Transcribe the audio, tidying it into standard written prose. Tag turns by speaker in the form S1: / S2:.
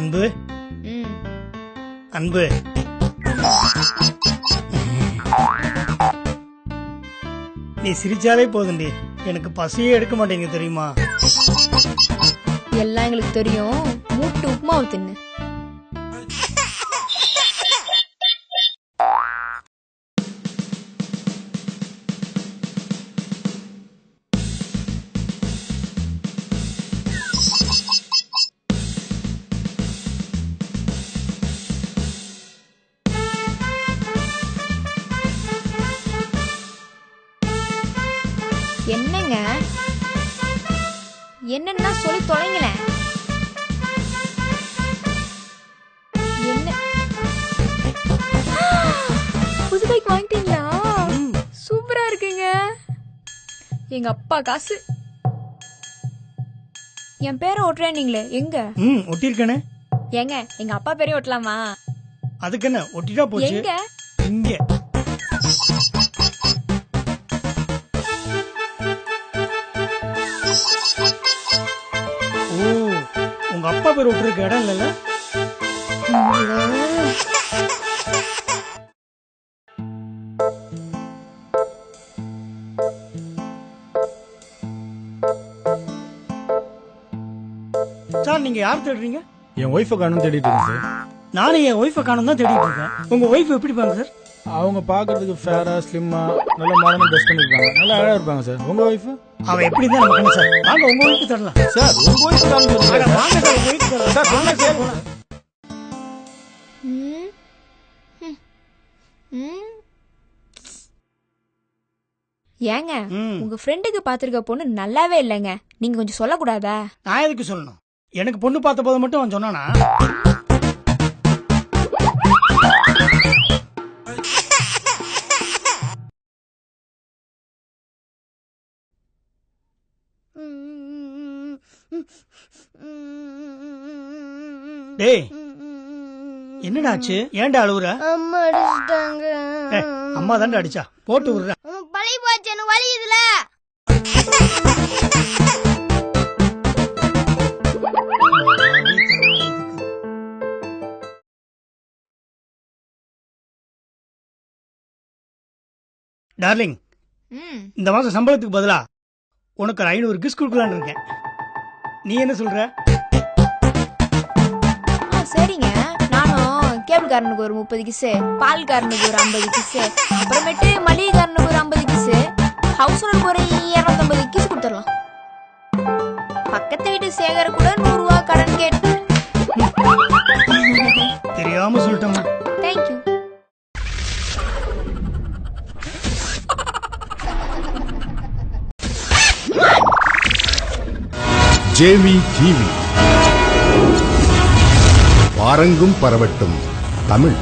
S1: அன்பு அன்பு நீ சிரிச்சாலே போதுண்டி, எனக்கு பசியே எடுக்க மாட்டேங்க தெரியுமா?
S2: எல்லாம் எங்களுக்கு தெரியும். மூட்டு உப்புமாவை தின்னு. என்னங்க என்னன்னா சொல்லி தொலைங்களேன். என்ன புது பைக் வாங்கிட்டீங்களா? சூப்பரா இருக்குங்க. எங்க அப்பா காசு. என் பேரை ஒட்டுறேன் நீங்களே, எங்க?
S1: ஒட்டிருக்கனே.
S2: ஏங்க எங்க அப்பா பேரையும் ஒட்டலாமா?
S1: அதுக்கு என்ன, ஒட்டிட்டா போச்சு.
S2: எங்க?
S1: இங்க. ஓ, உங்க அப்பா பேர் ஒட்டுறதுக்கு இடம் இல்லைல்ல? சார், நீங்க யார் தேடுறீங்க?
S3: என் ஒய்ஃபை காணும் தேடிட்டு இருக்கேன் சார்.
S1: நானும் என் ஒய்ஃபை காணும் தான் தேடிட்டு இருக்கேன். உங்க ஒய்ஃப் எப்படி பாங்க சார்?
S3: அவங்க பாக்குறதுக்கு ஃபேரா ஸ்லிம்மா நல்ல மாடர்னா ட்ரெஸ் பண்ணிருக்காங்க, நல்லா அழகா இருப்பாங்க சார். உங்க ஒய்ஃப்?
S1: அவன் எப்படி தான் நமக்கு சார். வாங்க உங்க ஒய்ஃப் தரலாம்
S3: சார். உங்க ஒய்ஃப் காணும்
S1: வாங்க சார், உங்க ஒய்ஃப் தரலாம் சார். வாங்க சார் போலாம்.
S2: ஏங்க உங்க ஃப்ரெண்டுக்கு பாத்துருக்க பொண்ணு நல்லாவே இல்லைங்க, நீங்க கொஞ்சம் சொல்லக்கூடாதா?
S1: நான் எதுக்கு சொல்லணும்? எனக்கு பொண்ணு பார்த்த போது மட்டும் அவன் சொன்னானா? டேய், என்னடா ஆச்சு? ஏன்டா அழுவுற?
S4: அம்மா அடிச்சிட்டாங்க.
S1: அம்மா தான்டா அடிச்சா, போட்டு விடுற.
S4: பழி போச்சு, எனக்கு வலிக்குதுல. டார்லிங், இந்த மாசம் சம்பளத்துக்கு பதிலா உனக்கு ஒரு 500 கிஸ் கொடுக்கலான்னு இருக்கேன். நீ என்ன சொல்ற?
S2: சரிங்க, நானும் கேபிள்காரனுக்கு ஒரு 30 கிஸ்ஸு, பால்காரனுக்கு ஒரு 50 கிஸ்ஸு, அப்புறமேட்டு மளிகைக்காரனுக்கு ஒரு 50 கிஸ்ஸு, ஹவுஸ் ஓனருக்கு ஒரு 250 கிஸ் கொடுத்துடலாம். பக்கத்து வீட்டு சேகர கூட 100 ரூபா கடன் கேட்டு.
S1: தெரியாம சொல்லிட்டோம்மா.
S2: தேங்க்யூ.
S5: ஜேவி டிவி, பாரங்கும் பரவட்டும் தமிழ்.